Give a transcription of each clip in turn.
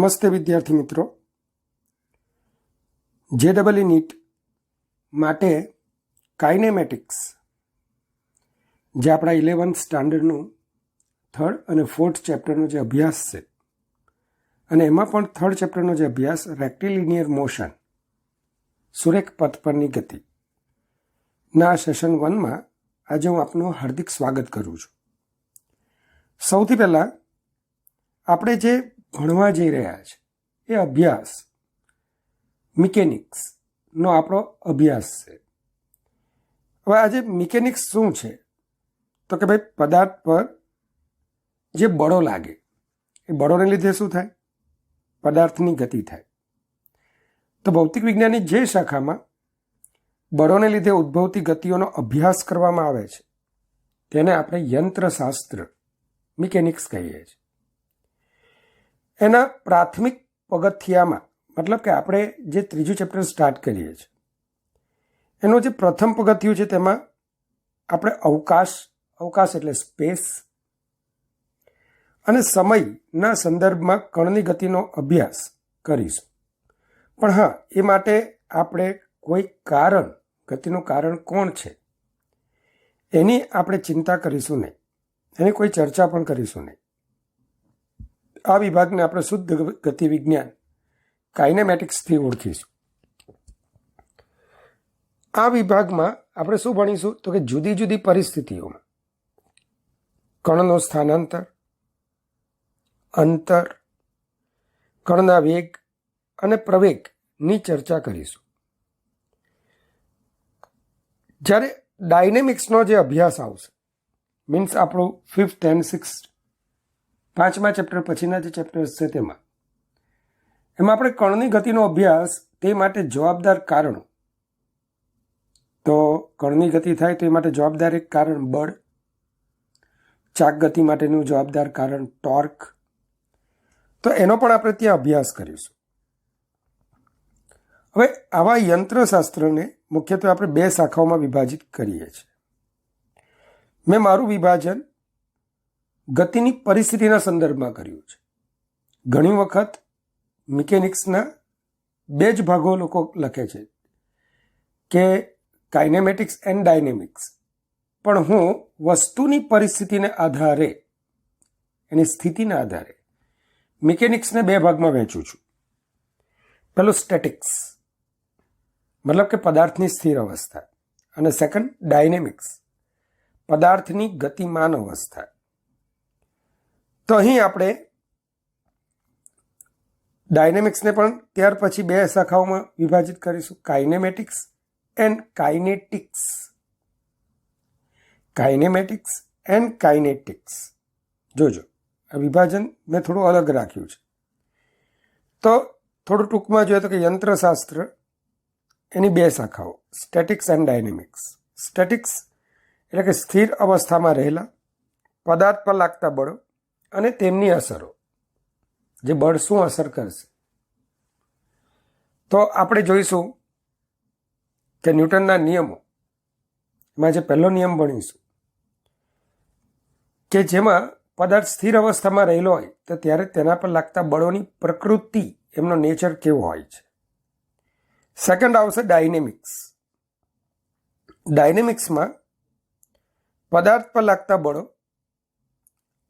નમસ્તે વિદ્યાર્થી મિત્રો. JEE નીટ માટે કાઇનેમેટિક્સ જે આપણા 11th સ્ટાન્ડર્ડનું 3rd અને 4th ચેપ્ટરનો જે અભ્યાસ છે અને એમાં પણ 3rd ચેપ્ટરનો જે અભ્યાસ રેક્ટિલિનિયર મોશન સુરેખ પથ પરની ગતિ ના સેશન 1માં આજે હું આપનું હાર્દિક સ્વાગત કરું છું. સૌથી પહેલાં આપણે જે ભણવા જઈ રહ્યા છે એ અભ્યાસ મિકેનિક્સનો આપણો અભ્યાસ છે. હવે આજે મિકેનિક્સ શું છે તો કે ભાઈ પદાર્થ પર જે બળો લાગે એ બળોને લીધે શું થાય? પદાર્થની ગતિ થાય. તો ભૌતિક વિજ્ઞાનની જે શાખામાં બળોને લીધે ઉદ્ભવતી ગતિઓનો અભ્યાસ કરવામાં આવે છે તેને આપણે યંત્રશાસ્ત્ર મિકેનિક્સ કહીએ છીએ. એના પ્રાથમિક પગથિયામાં મતલબ કે આપણે જે ત્રીજું ચેપ્ટર સ્ટાર્ટ કરીએ છીએ એનું જે પ્રથમ પગથિયું છે તેમાં આપણે અવકાશ એટલે સ્પેસ અને સમયના સંદર્ભમાં કણની ગતિનો અભ્યાસ કરીશું. પણ હા, એ માટે આપણે કોઈ ગતિનું કારણ કોણ છે એની આપણે ચિંતા કરીશું નહીં, એની કોઈ ચર્ચા પણ કરીશું નહીં. આ વિભાગને આપણે શુદ્ધ ગતિ વિજ્ઞાન કાઇનેમેટિક્સથી ઓળખીશું. આ વિભાગમાં આપણે શું ભણીશું તો કે જુદી જુદી પરિસ્થિતિઓમાં કણનો સ્થાનાંતર, અંતર, કણના વેગ અને પ્રવેગની ચર્ચા કરીશું. જ્યારે ડાયનેમિક્સનો જે અભ્યાસ આવશે મીન્સ આપણું 5th and 6th 5મા ચેપ્ટર પછીના જે ચેપ્ટર્સ છે એમાં આપણે કણની ગતિનો અભ્યાસ તે માટે જવાબદાર કારણો. તો કણની ગતિ થાય તો એ માટે જવાબદાર એક કારણ બળ, ચાક ગતિ માટેનું જવાબદાર કારણ ટોર્ક. તો એનો પણ આપણે ત્યાં અભ્યાસ કરીશું. હવે આવા યંત્રશાસ્ત્રને મુખ્યત્વે આપણે 2 શાખાઓમાં વિભાજિત કરીએ છીએ. મેં મારું વિભાજન ગતિની પરિસ્થિતિના સંદર્ભમાં કર્યું છે. ઘણી વખત મિકેનિક્સના 2 જ ભાગો લોકો લખે છે કે કાઇનેમેટિક્સ એન્ડ ડાયનેમિક્સ, પણ હું વસ્તુની પરિસ્થિતિને આધારે, એની સ્થિતિના આધારે મિકેનિક્સને 2 ભાગમાં વહેંચું છું. પહેલું સ્ટેટિક્સ મતલબ કે પદાર્થની સ્થિર અવસ્થા, અને સેકન્ડ ડાયનેમિક્સ પદાર્થની ગતિમાન અવસ્થા. તો અહીં આપણે ડાયનેમિક્સને પણ ત્યાર પછી 2 શાખાઓમાં વિભાજિત કરીશું, કાઇનેમેટિક્સ એન્ડ કાઇનેટિક્સ. કાઇનેમેટિક્સ and kinetics. જોજો, આ વિભાજન મેં થોડું અલગ રાખ્યું છે. તો થોડું ટૂંકમાં જોઈએ તો કે યંત્રશાસ્ત્ર એની 2 શાખાઓ સ્ટેટિક્સ એન્ડ ડાયનેમિક્સ. સ્ટેટિક્સ એટલે કે સ્થિર અવસ્થામાં રહેલા પદાર્થ પર લાગતા બળો અને તેમની અસરો. જે બળ શું અસર કરશે તો આપણે જોઈશું કે ન્યૂટનના નિયમોમાં જે પહેલો નિયમ ભણીશું કે જેમાં પદાર્થ સ્થિર અવસ્થામાં રહેલો હોય તો ત્યારે તેના પર લાગતા બળોની પ્રકૃતિ, એમનો નેચર કેવો હોય છે. સેકન્ડ આવશે ડાયનેમિક્સ. ડાયનેમિક્સમાં પદાર્થ પર લાગતા બળો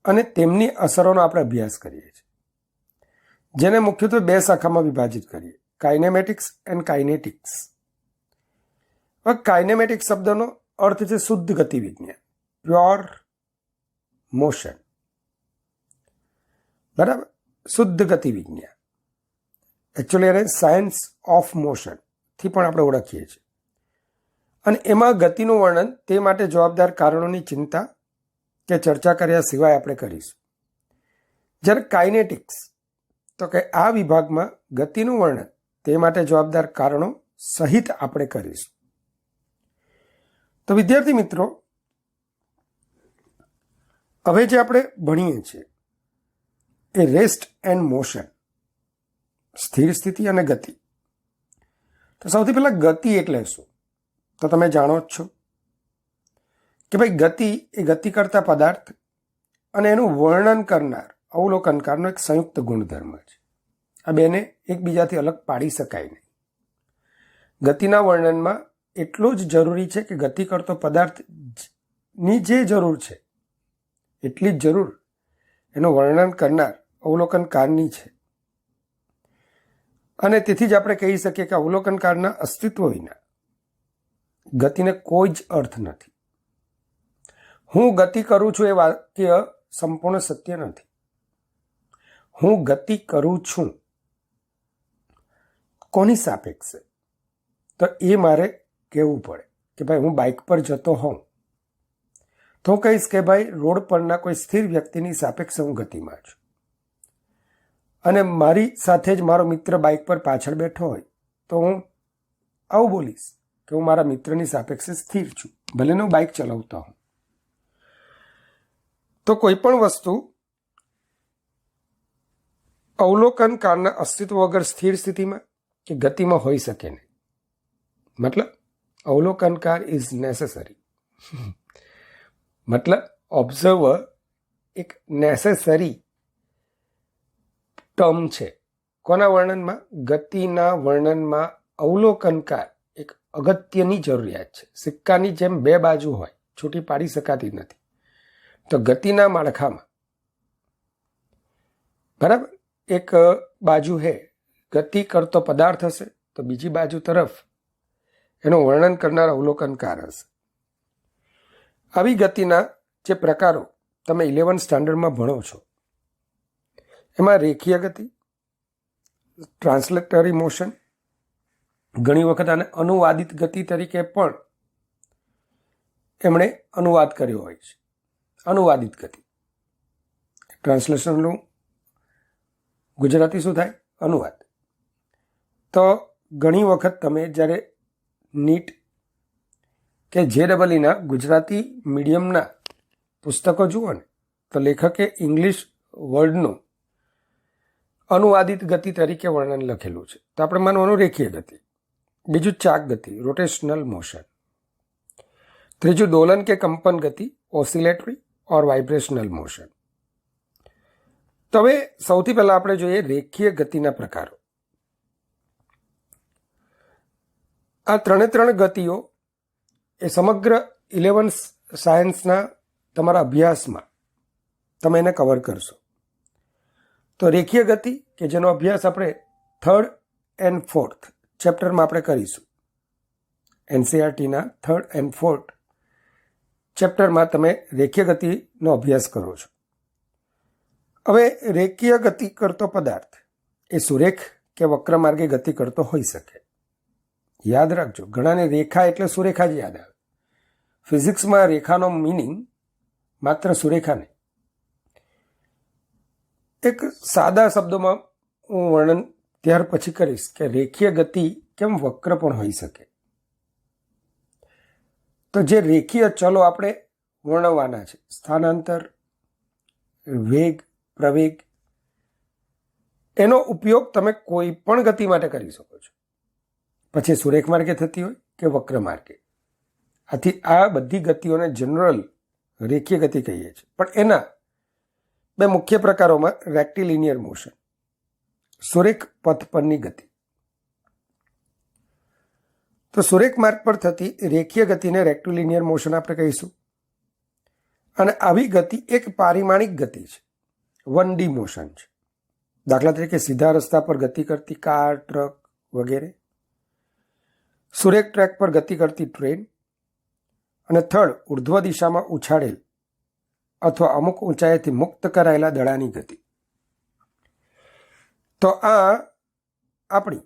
અને તેમની અસરોનો આપણે અભ્યાસ કરીએ છીએ, જેને મુખ્યત્વે 2 શાખામાં વિભાજિત કરીએ, કાઇનેમેટિક્સ એન્ડ કાઇનેટિક્સ. હવે કાઇનેમેટિક્સ શબ્દનો અર્થ છે શુદ્ધ ગતિ વિજ્ઞાન, પ્યોર મોશન. બરાબર, શુદ્ધ ગતિ વિજ્ઞાન. એકચ્યુઅલી એને સાયન્સ ઓફ મોશનથી પણ આપણે ઓળખીએ છીએ. અને એમાં ગતિનું વર્ણન તે માટે જવાબદાર કારણોની ચિંતા કે ચર્ચા કર્યા સિવાય આપણે કરીશું. જ્યારે કાઇનેટિક્સ તો કે આ વિભાગમાં ગતિનું વર્ણન તે માટે જવાબદાર કારણો સહિત આપણે કરીશું. તો વિદ્યાર્થી મિત્રો, હવે જે આપણે ભણીએ છીએ એ રેસ્ટ એન્ડ મોશન, સ્થિર સ્થિતિ અને ગતિ. તો સૌથી પહેલાં ગતિ એટલે શું તો તમે જાણો જ છો કે ભાઈ ગતિ એ ગતિ કરતા પદાર્થ અને એનું વર્ણન કરનાર અવલોકનકારનો એક સંયુક્ત ગુણધર્મ છે. આ બેને એકબીજાથી અલગ પાડી શકાય નહીં. ગતિના વર્ણનમાં એટલું જ જરૂરી છે કે ગતિ કરતો પદાર્થની જે જરૂર છે એટલી જ જરૂર એનું વર્ણન કરનાર અવલોકનકારની છે. અને તેથી જ આપણે કહી શકીએ કે અવલોકનકારના અસ્તિત્વ વિના ગતિને કોઈ જ અર્થ નથી. હું ગતિ કરું છું એ વાક્ય સંપૂર્ણ સત્ય નથી. હું ગતિ કરું છું કોની સાપેક્ષે? તો એ મારે કહેવું પડે કે ભાઈ હું બાઇક પર જતો હોઉં તો હું કહીશ કે ભાઈ રોડ પરના કોઈ સ્થિર વ્યક્તિની સાપેક્ષે હું ગતિમાં છું. અને મારી સાથે જ મારો મિત્ર બાઇક પર પાછળ બેઠો હોય તો હું આવું બોલીશ કે હું મારા મિત્રની સાપેક્ષે સ્થિર છું, ભલે હું બાઇક ચલાવતો હોઉં. તો કોઈ પણ વસ્તુ અવલોકનકારના અસ્તિત્વ વગર સ્થિર સ્થિતિમાં કે ગતિમાં હોઈ શકે નહીં. મતલબ અવલોકનકાર ઇઝ નેસેસરી. મતલબ ઓબ્ઝર્વર એક નેસેસરી ટર્મ છે. કોના વર્ણનમાં? ગતિના વર્ણનમાં અવલોકનકાર એક અગત્યની જરૂરિયાત છે. સિક્કાની જેમ બે બાજુ હોય, છૂટી પાડી શકાતી નથી. તો ગતિના માળખામાં બરાબર એક બાજુ હે ગતિ કરતો પદાર્થ હશે તો બીજી બાજુ તરફ એનું વર્ણન કરનાર અવલોકનકાર હશે. આવી ગતિના જે પ્રકારો તમે 11 સ્ટાન્ડર્ડમાં ભણો છો એમાં રેખીય ગતિ, ટ્રાન્સલેટરી મોશન, ઘણી વખત આને અનુવાદિત ગતિ તરીકે પણ એમણે અનુવાદ કર્યો હોય છે. અનુવાદિત ગતિ, ટ્રાન્સલેશનનું ગુજરાતી શું થાય? અનુવાદ. તો ઘણી વખત તમે જ્યારે નીટ કે JEEના ગુજરાતી મીડિયમના પુસ્તકો જુઓ ને તો લેખકે ઇંગ્લિશ વર્ડનું અનુવાદિત ગતિ તરીકે વર્ણન લખેલું છે. તો આપણે માનવાનું રેખીય ગતિ. બીજું ચાક ગતિ, રોટેશનલ મોશન. ત્રીજું દોલન કે કંપન ગતિ, ઓસિલેટરી ઓર વાઇબ્રેશનલ મોશન. તો હવે સૌથી પહેલા આપણે જોઈએ રેખીય ગતિના પ્રકારો. આ ત્રણે ગતિઓ એ સમગ્ર 11 સાયન્સના તમારા અભ્યાસમાં તમે એને કવર કરશો. તો રેખીય ગતિ કે જેનો અભ્યાસ આપણે 3rd and 4th ચેપ્ટરમાં આપણે કરીશું. NCERTના 3rd and 4th ચેપ્ટરમાં તમે રેખીય ગતિનો અભ્યાસ કરો છો. હવે રેખીય ગતિ કરતો પદાર્થ એ સુરેખ કે વક્ર માર્ગે ગતિ કરતો હોઈ શકે. યાદ રાખજો, ઘણાને રેખા એટલે સુરેખા જ યાદ આવે. ફિઝિક્સમાં રેખાનો મિનિંગ માત્ર સુરેખા નહીં. એક સાદા શબ્દોમાં હું વર્ણન ત્યાર પછી કરીશ કે રેખીય ગતિ કેમ વક્ર પણ હોઈ શકે. તો જે રેખીય ચલો આપણે વર્ણવવાના છે, સ્થાનાંતર, વેગ, પ્રવેગ, એનો ઉપયોગ તમે કોઈ પણ ગતિ માટે કરી શકો છો, પછી સુરેખ માર્ગે થતી હોય કે વક્ર માર્ગે. આથી આ બધી ગતિઓને જનરલ રેખીય ગતિ કહીએ છીએ. પણ એના બે મુખ્ય પ્રકારોમાં રેક્ટિલિનિયર મોશન, સુરેખ પથ પરની ગતિ. તો સુરેખ માર્ગ પર થતી રેખીય ગતિને રેક્ટિલિનિયર મોશન આપણે કહીશું. અને આવી ગતિ એક પારિમાણિક ગતિ છે, 1D મોશન છે. દાખલા તરીકે સીધા રસ્તા પર ગતિ કરતી કાર, ટ્રક વગેરે, સુરેખ ટ્રેક પર ગતિ કરતી ટ્રેન, અને થર્ડ ઉર્ધ્વ દિશામાં ઉછાળેલ અથવા અમુક ઊંચાઈથી મુક્ત કરાયેલા દડાની ગતિ. તો આ આપણી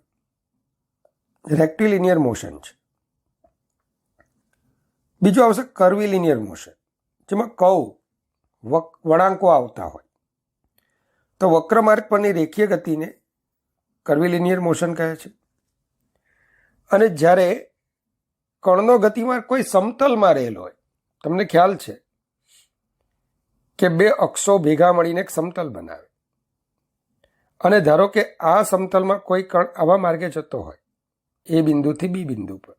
રેક્ટિલિનિયર મોશન છે. બીજું આવશે કર્વિલિનિયર મોશન, જેમાં વળાંકો આવતા હોય. તો વક્ર માર્ગ પરની રેખીય ગતિને કર્વિલિનિયર મોશન કહે છે. અને જ્યારે કણનો ગતિમાર્ગ કોઈ સમતલમાં રહેલો હોય, તમને ખ્યાલ છે કે બે અક્ષો ભેગા મળીને એક સમતલ બનાવે, અને ધારો કે આ સમતલમાં કોઈ કણ આવા માર્ગે જતો હોય એ બિંદુથી બી બિંદુ પર,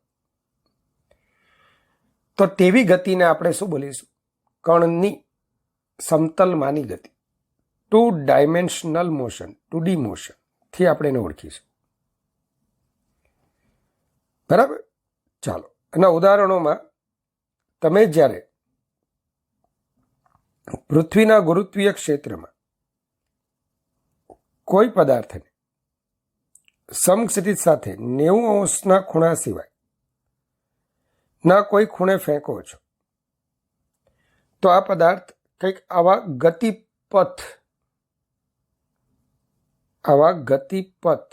તો તેવી ગતિને આપણે શું બોલીશું? કણની સમતલમાંની ગતિ, 2 ડાયમેન્શનલ મોશન, 2D મોશન થી આપણે એને ઓળખીશું. બરાબર. ચાલો, એના ઉદાહરણોમાં તમે જ્યારે પૃથ્વીના ગુરુત્વીય ક્ષેત્રમાં કોઈ પદાર્થને સમક્ષિતિજ સાથે 90 અંશના ખૂણા સિવાય ના કોઈ ખૂણે ફેંકો છો તો આ પદાર્થ કંઈક આવા ગતિપથ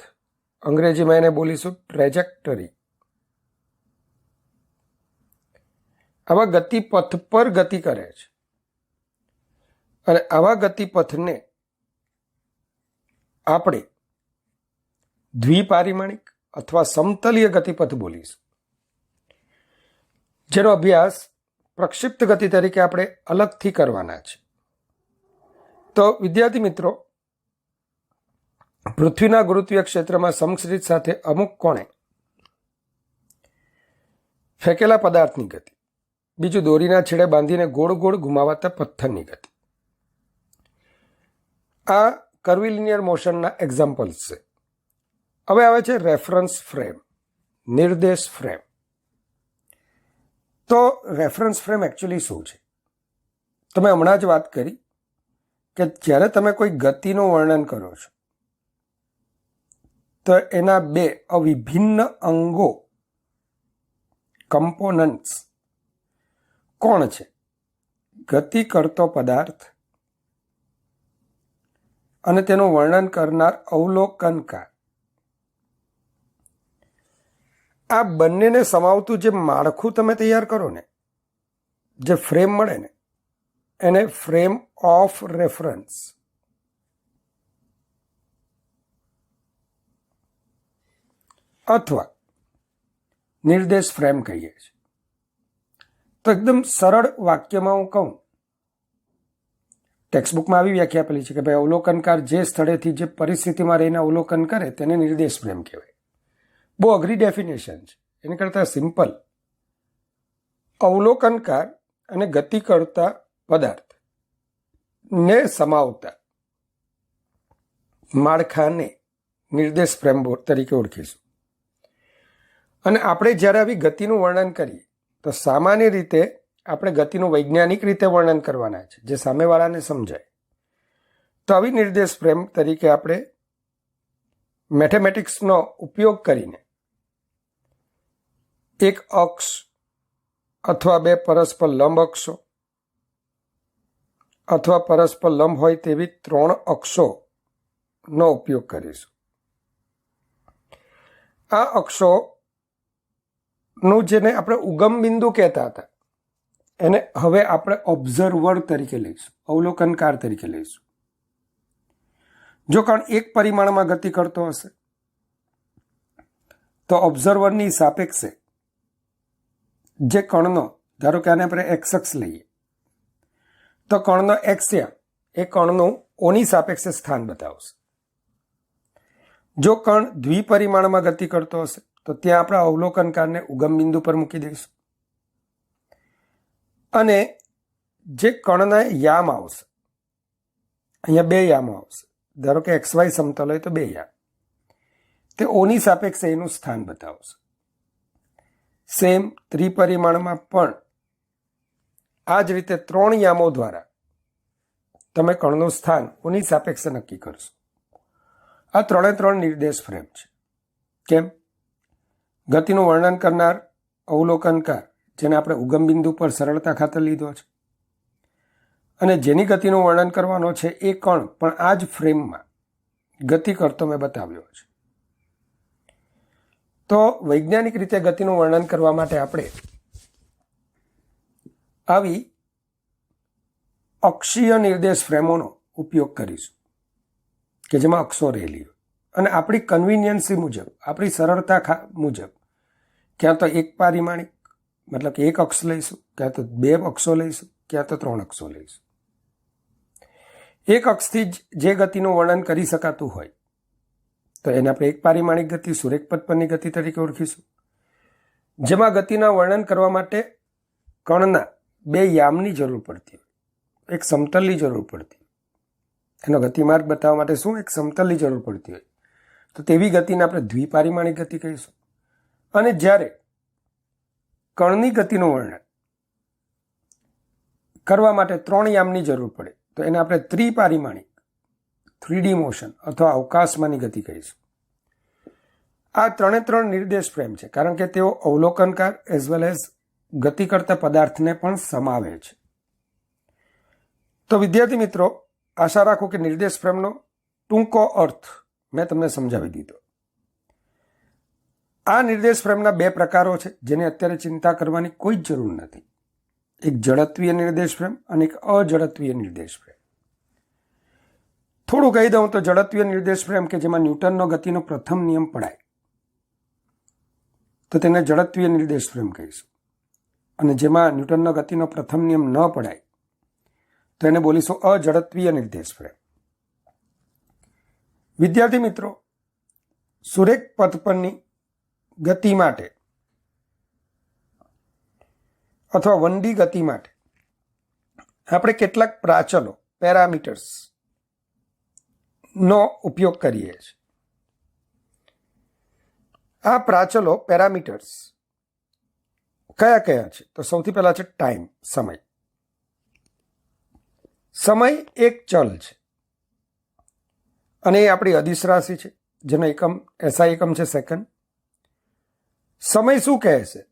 અંગ્રેજીમાં એને બોલીશું ટ્રેજેક્ટરી, આવા ગતિપથ પર ગતિ કરે છે. અને આવા ગતિપથને આપણે દ્વિપારિમાણિક અથવા સમતલીય ગતિપથ બોલીશું, જેનો અભ્યાસ પ્રક્ષિપ્ત ગતિ તરીકે આપણે અલગથી કરવાના છે. તો વિદ્યાર્થી મિત્રો, પૃથ્વીના ગુરુત્વીય ક્ષેત્રમાં સમક્ષિતિજ સાથે અમુક કોણે ફેંકેલા પદાર્થની ગતિ, બીજું દોરીના છેડે બાંધીને ગોળ ગોળ ઘુમાવાતા પથ્થરની ગતિ. આ કર્વિલિનિયર મોશનના એક્ઝામ્પલ્સ છે. હવે આવે છે રેફરન્સ ફ્રેમ, નિર્દેશ ફ્રેમ. તો રેફરન્સ ફ્રેમ એકચ્યુઅલી શું છે? તમે હમણાં જ વાત કરી કે જ્યારે તમે કોઈ ગતિનું વર્ણન કરો છો તો એના બે અવિભિન્ન અંગો, કમ્પોનન્ટ્સ કોણ છે? ગતિ કરતો પદાર્થ અને તેનું વર્ણન કરનાર અવલોકનકાર. આ બંનેને સમાવતું જે માળખું તમે તૈયાર કરો ને, જે ફ્રેમ મળે ને, એને ફ્રેમ ઓફ રેફરન્સ અથવા નિર્દેશ ફ્રેમ કહીએ છીએ. તો એકદમ સરળ વાક્યમાં હું કહું, ટેક્સ્ટબુકમાં આવી વ્યાખ્યા આપેલી છે કે ભાઈ અવલોકનકાર જે સ્થળેથી જે પરિસ્થિતિમાં રહીને અવલોકન કરે તેને નિર્દેશ ફ્રેમ કહેવાય. બહુ અઘરી ડેફિનેશન છે, એની કરતાં સિમ્પલ. અવલોકનકાર અને ગતિ કરતા પદાર્થ ને સમાવતા માળખાને નિર્દેશ ફ્રેમ તરીકે ઓળખીશું. અને આપણે જ્યારે આવી ગતિનું વર્ણન કરીએ તો સામાન્ય રીતે આપણે ગતિનું વૈજ્ઞાનિક રીતે વર્ણન કરવાના છે, જે સામેવાળાને સમજાય. તો આવી નિર્દેશ ફ્રેમ તરીકે આપણે મેથેમેટિક્સનો ઉપયોગ કરીને એક અક્ષ અથવા બે પરસ્પર લંબ અક્ષો અથવા પરસ્પર લંબ હોય તેવી 3 અક્ષોનો ઉપયોગ કરીશું. આ અક્ષોનું જેને આપણે ઉગમ બિંદુ કહેતા હતા એને હવે આપણે ઓબ્ઝર્વર તરીકે લઈશું, અવલોકનકાર તરીકે લઈશું. જો કણ એક પરિમાણમાં ગતિ કરતો હશે તો ઓબ્ઝર્વરની સાપેક્ષે જે કણનો, ધારો કે આને આપણે એક્સ અક્ષ લઈએ તો કણનો એક્સ એ કણનું ઓની સાપેક્ષે સ્થાન બતાવશે. જો કણ દ્વિપરિમાણમાં ગતિ કરતો હશે તો ત્યાં આપણે અવલોકનકારને ઉગમ બિંદુ પર મૂકી દઈશું. અને જે કણના યામ આવશે, અહીંયા 2 યામો આવશે, ધારો કે XY સમતલ હોય તો 2 યામ, તે ઓની સાપેક્ષે એનું સ્થાન બતાવશે. સેમ ત્રિપરિમાણમાં પણ આ જ રીતે 3 યામો દ્વારા તમે કણનું સ્થાન ઓની સાપેક્ષે નક્કી કરશો. આ 3 નિર્દેશ ફ્રેમ છે. કેમ? ગતિનું વર્ણન કરનાર અવલોકનકાર, જેને આપણે ઉગમ બિંદુ પર સરળતા ખાતર લીધો છે, અને જેની ગતિનું વર્ણન કરવાનો છે એ કણ પણ આ જ ફ્રેમમાં ગતિ કરતો મેં બતાવ્યો છે. તો વૈજ્ઞાનિક રીતે ગતિનું વર્ણન કરવા માટે આપણે આવી અક્ષીય નિર્દેશ ફ્રેમોનો ઉપયોગ કરીશું કે જેમાં અક્ષો રહેલી હોય, અને આપણી કન્વિનિયન્સી મુજબ, આપણી સરળતા મુજબ ક્યાં તો એક પારિમાણિક મતલબ કે એક અક્ષ લઈશું, ક્યાં તો 2 અક્ષો લઈશું, ક્યાં તો 3 અક્ષો લઈશું. એક અક્ષથી જે ગતિનું વર્ણન કરી શકાતું હોય તો એને આપણે એક પારિમાણિક ગતિ, સુરેખપથ પરની ગતિ તરીકે ઓળખીશું. જેમાં ગતિના વર્ણન કરવા માટે કણના 2 યામની જરૂર પડતી હોય, એક સમતલની જરૂર પડતી હોય. એનો ગતિમાર્ગ બતાવવા માટે શું? એક સમતલની જરૂર પડતી હોય. તો તેવી ગતિને આપણે દ્વિપારિમાણિક ગતિ કહીશું. અને જ્યારે કણની ગતિનું વર્ણન કરવા માટે 3 યામની જરૂર પડે તો એને આપણે ત્રિપારિમાણિક 3D મોશન અથવા અવકાશમાંની ગતિ કહીશું. આ 3 નિર્દેશ ફ્રેમ છે, કારણ કે તેઓ અવલોકનકાર એઝ વેલ એઝ ગતિ કરતા પદાર્થને પણ સમાવે છે. તો વિદ્યાર્થી મિત્રો, આશા રાખું કે નિર્દેશ ફ્રેમનો ટૂંકો અર્થ મેં તમને સમજાવી દીધો. આ નિર્દેશ ફ્રેમના 2 પ્રકારો છે, જેને અત્યારે ચિંતા કરવાની કોઈ જ જરૂર નથી. એક જડત્વીય નિર્દેશ ફ્રેમ અને એક અજડત્વીય નિર્દેશ ફ્રેમ. થોડું કહી દઉં તો જડત્વીય નિર્દેશ ફ્રેમ કે જેમાં ન્યૂટનનો ગતિનો પ્રથમ નિયમ પડાય તો તેને જડત્વીય નિર્દેશ ફ્રેમ કહીશું. અને જેમાં ન્યૂટનનો ગતિનો પ્રથમ નિયમ ન પડાય તો એને બોલીશું અજડત્વીય નિર્દેશ ફ્રેમ. વિદ્યાર્થી મિત્રો, સુરેખ પથ પરની ગતિ માટે અથવા 1D ગતિ માટે આપણે કેટલાક પ્રાચલો પેરામીટર્સ નો ઉપયોગ કરીએ છીએ. આ પ્રાચલો પેરામીટર્સ કયા કયા છે? તો સૌથી પહેલા છે ટાઈમ, સમય. સમય એક ચલ છે અને એ આપણી અદિશ રાશિ છે, જેનો એકમ SI એકમ છે સેકન્ડ. સમય શું કહે છે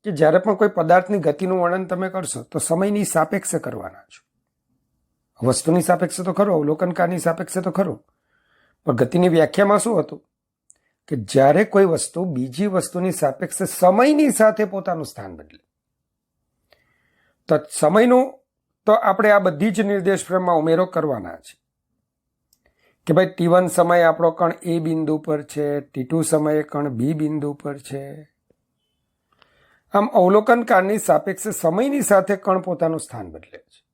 કે જ્યારે પણ કોઈ પદાર્થની ગતિનું વર્ણન તમે કરશો તો સમયની સાપેક્ષે કરવાના છો. વસ્તુની સાપેક્ષે તો ખરો, અવલોકનકારની સાપેક્ષે તો ખરો, પણ ગતિની વ્યાખ્યામાં શું હતું કે જ્યારે કોઈ વસ્તુ બીજી વસ્તુની સાપેક્ષે સમયની સાથે પોતાનું સ્થાન બદલે. તો સમયનું તો આપણે આ બધી જ નિર્દેશ ફ્રેમમાં ઉમેરો કરવાના છે કે ભાઈ T1 સમયે આપણો કણ A બિંદુ પર છે, T2 સમયે કણ B બિંદુ પર છે. આમ અવલોકનકારની સાપેક્ષે સમયની સાથે કણ પોતાનું સ્થાન બદલે છે.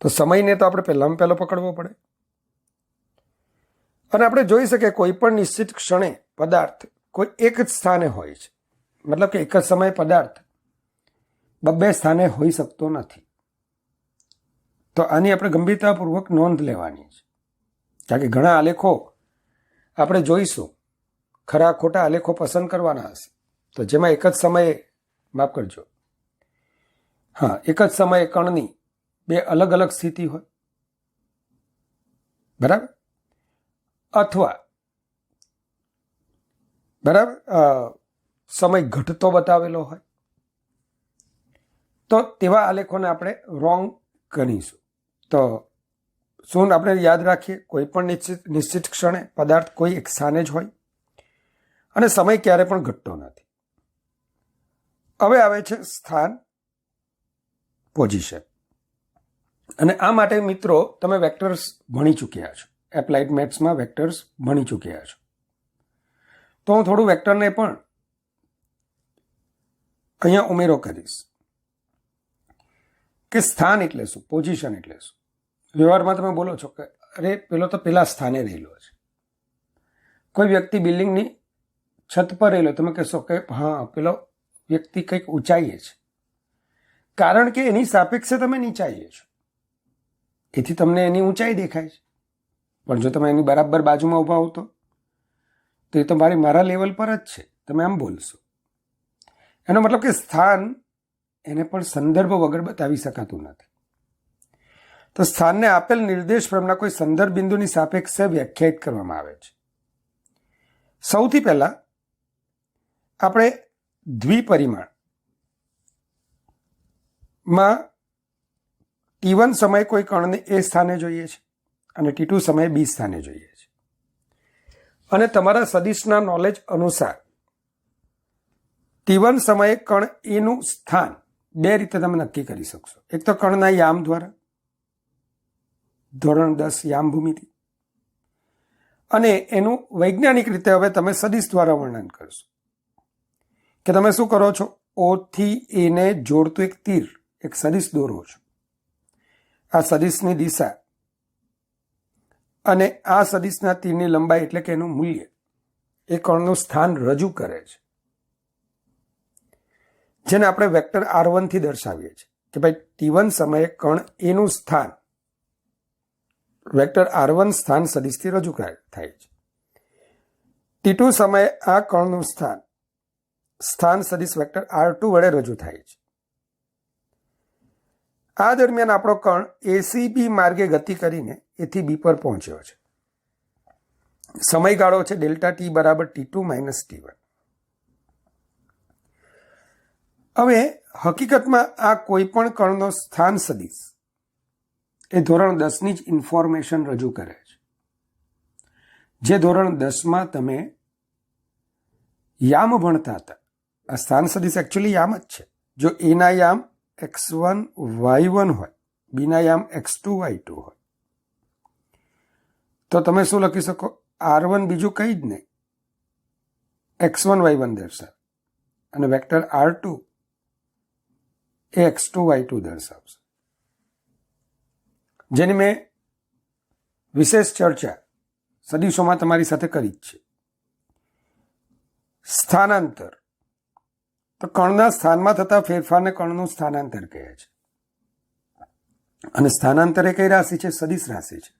તો સમયને તો આપણે પહેલામાં પહેલો પકડવો પડે. અને આપણે જોઈ શકીએ કોઈ પણ નિશ્ચિત ક્ષણે પદાર્થ કોઈ એક જ સ્થાને હોય છે. મતલબ કે એક જ સમયે પદાર્થ 2 સ્થાને હોઈ શકતો નથી. તો આની આપણે ગંભીરતાપૂર્વક નોંધ લેવાની છે, કારણ કે ઘણા આલેખો આપણે જોઈશું, ખરા ખોટા આલેખો પસંદ કરવાના હશે, તો જેમાં એક જ સમયે, માફ કરજો, એક જ સમયે કણની 2 અલગ અલગ સ્થિતિ હોય, બરાબર, અથવા બરાબર સમય ઘટતો બતાવેલો હોય, તો તેવા આલેખોને આપણે રોંગ ગણીશું. તો શું આપણે યાદ રાખીએ, કોઈ પણ નિશ્ચિત ક્ષણે પદાર્થ કોઈ એક સ્થાને જ હોય અને સમય ક્યારે પણ ઘટતો નથી. હવે આવે છે સ્થાન, પોઝિશન. અને આ માટે મિત્રો તમે વેક્ટર્સ ભણી ચૂક્યા છો, એપ્લાઇડ મેથ્સમાં વેક્ટર્સ ભણી ચૂક્યા છો. તો હું થોડું વેક્ટરને પણ અહીંયા ઉમેરો કરીશ કે સ્થાન એટલે શું, પોઝિશન એટલે શું. વ્યવહારમાં તમે બોલો છો કે અરે પેલો તો પેલા સ્થાને રહેલો છે. કોઈ વ્યક્તિ બિલ્ડિંગની છત પર રહેલો, તમે કહેશો કે હા પેલો વ્યક્તિ કંઈક ઊંચાઈએ છે, કારણ કે એની સાપેક્ષે તમે નીચાઈએ છો, એથી તમને એની ઊંચાઈ દેખાય છે. પણ જો તમે એની બરાબર બાજુમાં ઊભા હો તો એ તો મારા લેવલ પર જ છે, તમે આમ બોલશો. એનો મતલબ કે સ્થાન એને પણ સંદર્ભ વગર બતાવી શકાતું નથી. તો સ્થાનને આપેલ નિર્દેશ ફ્રેમના કોઈ સંદર્ભ બિંદુની સાપેક્ષે વ્યાખ્યાયિત કરવામાં આવે છે. સૌથી પહેલા આપણે દ્વિપરિમાણમાં T1 સમયે કોઈ કણને A સ્થાને જોઈએ છે અને T2 સમયે B સ્થાને જોઈએ છે. અને તમારા સદિશના નોલેજ અનુસાર T1 સમયે કણ A નું સ્થાન 2 રીતે તમે નક્કી કરી શકશો. એક તો કણના યામ દ્વારા, ધોરણ 10 યામ ભૂમિતિ, અને એનું વૈજ્ઞાનિક રીતે હવે તમે સદિશ દ્વારા વર્ણન કરશો કે તમે શું કરો છો, O થી A ને જોડતું એક તીર, એક સદિશ દોરો છો. આ સદિશની દિશા અને આ સદિશના તીરની લંબાઈ એટલે કે એનું મૂલ્ય એ કણનું સ્થાન રજૂ કરે છે, જેને આપણે વેક્ટર R1 થી દર્શાવીએ છીએ કે ભાઈ T1 સમયે કણ A નું સ્થાન વેક્ટર R1 સ્થાન સદિશથી રજૂ થાય છે. T2 સમયે આ કણનું સ્થાન સદિશ વેક્ટર R2 વડે રજૂ થાય છે. આ દરમિયાન આપણો કણ ACB માર્ગે ગતિ કરીને A થી B પર પહોંચ્યો છે. સમયગાળો છે ડેલ્ટા T બરાબર T2 માઇનસ T1. હવે હકીકતમાં આ કોઈ પણ કણનો સ્થાન સદિશ એ ધોરણ 10ની જ ઇન્ફોર્મેશન રજૂ કરે છે. જે ધોરણ 10માં તમે યામ ભણતા હતા. આ સ્થાન સદિશ એકચ્યુઅલી યામ જ છે. જો A ના યામ x1 y1 હોય, B ના યામ x2 y2 હોય, તો તમે શું લખી શકો? R1 બીજું કંઈ જ નહીં, x1 y1 દર્શાવે, અને વેક્ટર R2 એ x2 y2 દર્શાવશે. જેની મેં વિશેષ ચર્ચા સદિશોમાં તમારી સાથે કરી જ છે. સ્થાનાંતર, તો કણના સ્થાનમાં થતા ફેરફારને કણનું સ્થાનાંતર કહે છે. અને સ્થાનાંતર એ કઈ રાશિ છે? સદિશ રાશિ છે.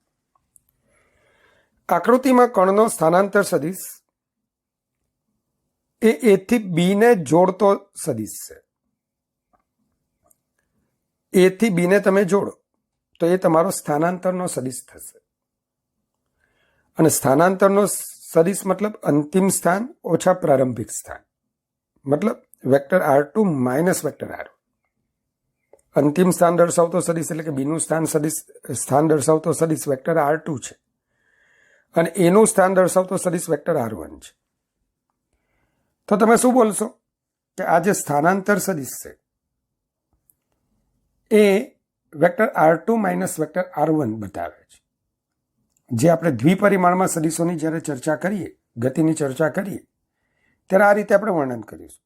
આકૃતિમાં કણનો સ્થાનાંતર સદિશ એ A થી B ને જોડતો સદિશ છે. A થી B ને તમે જોડો તો એ તમારો સ્થાનાંતરનો સદિશ થશે. અને સ્થાનાંતરનો સદિશ મતલબ અંતિમ સ્થાન ઓછા પ્રારંભિક સ્થાન, મતલબ vector R2 minus vector R1. અંતિમ સ્થાન દર્શાવતો સદિશ એટલે કે બીનું સ્થાન દર્શાવતો સદિશ વેક્ટર R2 છે, અને એનું સ્થાન દર્શાવતો સદિશ વેક્ટર R1 છે. તો તમે શું બોલશો કે આ જે સ્થાનાંતર સદિશ છે એ vector R2 minus vector R1 બતાવે છે. જે આપણે દ્વિપરિમાણમાં સદિશોની જ્યારે ચર્ચા કરીએ, ગતિની ચર્ચા કરીએ, ત્યારે આ રીતે આપણે વર્ણન કરીશું.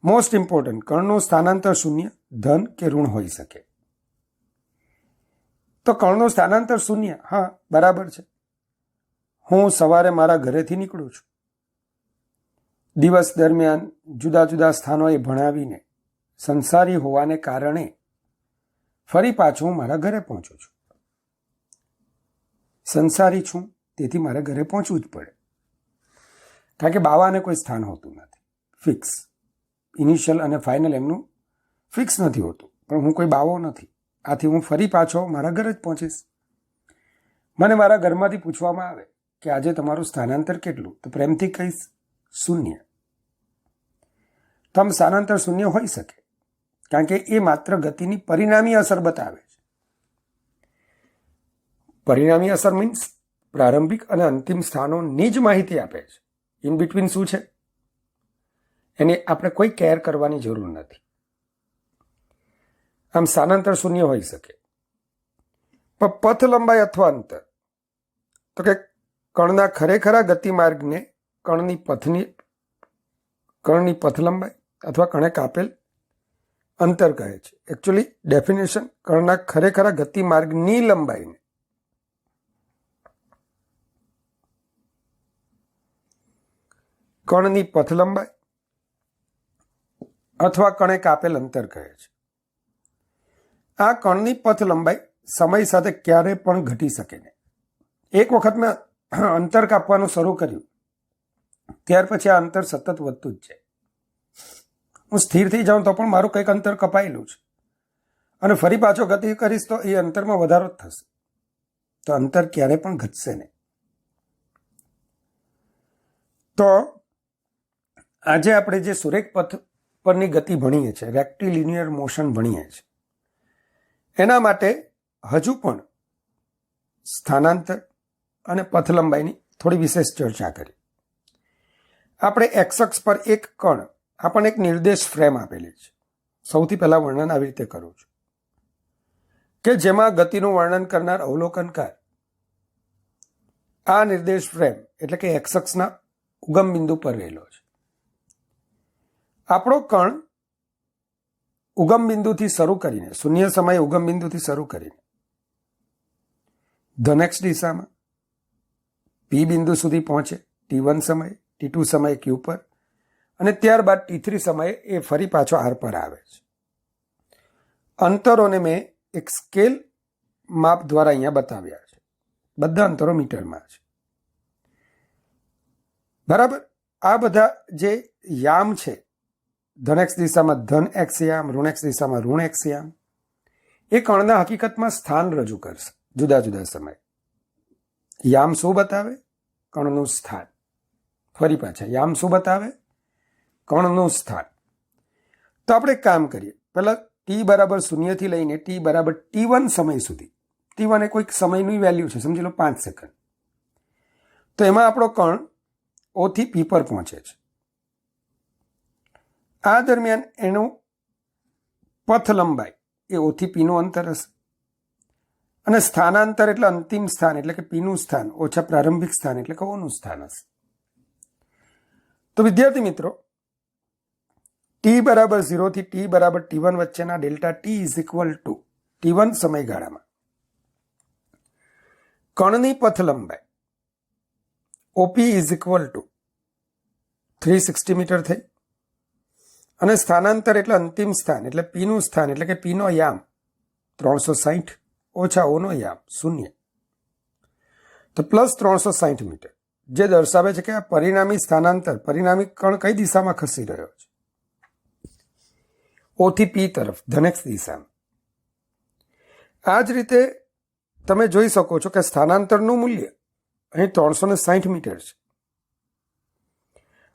મોસ્ટ ઇમ્પોર્ટન્ટ, કણનું સ્થાનાંતર શૂન્ય, ધન કે ઋણ હોઈ શકે. તો કણનું સ્થાનાંતર શૂન્ય, હા બરાબર છે. હું સવારે મારા ઘરેથી નીકળું છું. દિવસ દરમિયાન જુદા જુદા સ્થાનોએ ભણાવીને સંસારી હોવાને કારણે ફરી પાછું હું મારા ઘરે પહોંચું છું. સંસારી છું તેથી મારે ઘરે પહોંચવું જ પડે. કારણ કે બાવાને કોઈ સ્થાન હોતું નથી ફિક્સ. ઇનિશિયલ અને ફાઇનલ એમનું ફિક્સ નથી હોતું. પણ હું કોઈ બાવો નથી, આથી હું ફરી પાછો મારા ઘરે જ પહોંચીશ. મને મારા ઘરમાંથી પૂછવામાં આવે કે આજે તમારું સ્થાનાંતર કેટલું, તો પ્રેમથી કહીશ શૂન્ય. તો આમ સ્થાનાંતર શૂન્ય હોઈ શકે, કારણ કે એ માત્ર ગતિની પરિણામી અસર બતાવે છે. પરિણામી અસર મીન્સ પ્રારંભિક અને અંતિમ સ્થાનોની જ માહિતી આપે છે. ઇન બિટવીન શું છે એની આપણે કોઈ કેર કરવાની જરૂર નથી. આમ સ્થાનાંતર શૂન્ય હોઈ શકે. પણ પથ લંબાઈ અથવા અંતર, તો કે કણના ખરેખરા ગતિમાર્ગને કણની પથ લંબાઈ અથવા કણે કાપેલ અંતર કહે છે. એકચ્યુઅલી ડેફિનેશન કણના ખરેખરા ગતિમાર્ગની લંબાઈને કણની પથ લંબાઈ અથવા કણે કાપેલ અંતર કહે છે. આ કણની પથ લંબાઈ સમય સાથે ક્યારેય પણ ઘટી શકે નહીં. એક વખત મેં અંતર કાપવાનું શરૂ કર્યું ત્યાર પછી આ અંતર સતત વધતું જ છે. હું સ્થિર થઈ જાઉં તો પણ મારું કંઈક અંતર કપાયેલું છે, અને ફરી પાછો ગતિ કરીશ તો એ અંતરમાં વધારો જ થશે. તો અંતર ક્યારેય પણ ઘટશે નહીં. તો આજે આપણે જે સુરેખ પથ પરની ગતિ ભણીએ છીએ, રેક્ટિલિનિયર મોશન ભણીએ છીએ, એના માટે હજુ પણ સ્થાનાંતર અને પથ લંબાઈની થોડી વિશેષ ચર્ચા કરી. આપણે એક્સ અક્ષ પર એક કણ આપણને એક નિર્દેશ ફ્રેમ આપેલી છે. સૌથી પહેલા વર્ણન આવી રીતે કરું છું કે જેમાં ગતિનું વર્ણન કરનાર અવલોકનકાર આ નિર્દેશ ફ્રેમ એટલે કે એક્સ અક્ષના ઉગમ બિંદુ પર રહેલો છે. આપણો કણ ઉગમ બિંદુથી શરૂ કરીને, શૂન્ય સમયે ઉગમ બિંદુથી શરૂ કરીને ધન એક્સ દિશામાં પી બિંદુ સુધી પહોંચે T1 સમયે, T2 સમયે ક્યુ પર, અને ત્યારબાદ T3 સમયે એ ફરી પાછો આર પર આવે છે. અંતરોને મેં એક સ્કેલ માપ દ્વારા અહીંયા બતાવ્યા છે. બધા અંતરો મીટરમાં છે. બરાબર. આ બધા જે યામ છે, ધન એક્સ દિશામાં ધન એક્સ યામ, ઋણ એક્સ દિશામાં ઋણ એક્સ યામ, એ કણના હકીકતમાં સ્થાન રજૂ કરશે જુદા જુદા સમયે. યામ શું બતાવે? કણનું સ્થાન. ફરી પાછા યામ શું બતાવે? કણનું સ્થાન. તો આપણે એક કામ કરીએ. પહેલા ટી બરાબર 0 થી લઈને ટી બરાબર T1 સમય સુધી, T1 એ કોઈક સમયની વેલ્યુ છે, સમજી લો 5 સેકન્ડ. તો એમાં આપણો કણ O થી P પર પહોંચે છે. આ દરમિયાન એનું પથ લંબાઈ એ O થી P નું અંતર હશે, અને સ્થાનાંતર એટલે અંતિમ સ્થાન એટલે કે P નું સ્થાન ઓછા પ્રારંભિક સ્થાન એટલે કે O નું સ્થાન હશે. તો વિદ્યાર્થી મિત્રો, T બરાબર 0 થી T બરાબર T1 વચ્ચેના delta T is equal to T1 સમયગાળામાં કણની પથ લંબાઈ OP is equal to 360 metre થઈ, અને સ્થાનાંતર એટલે અંતિમ સ્થાન એટલે P નું સ્થાન એટલે કે P નો યામ 360 ઓછા O નો યામ 0, તો પ્લસ 360 મીટર, જે દર્શાવે છે કે આ પરિણામી સ્થાનાંતર, પરિણામી કણ કઈ દિશામાં ખસી રહ્યો છે? O થી P તરફ, ધન એક્સ દિશામાં. આ જ રીતે તમે જોઈ શકો છો કે સ્થાનાંતરનું મૂલ્ય અહીં 360 મીટર છે,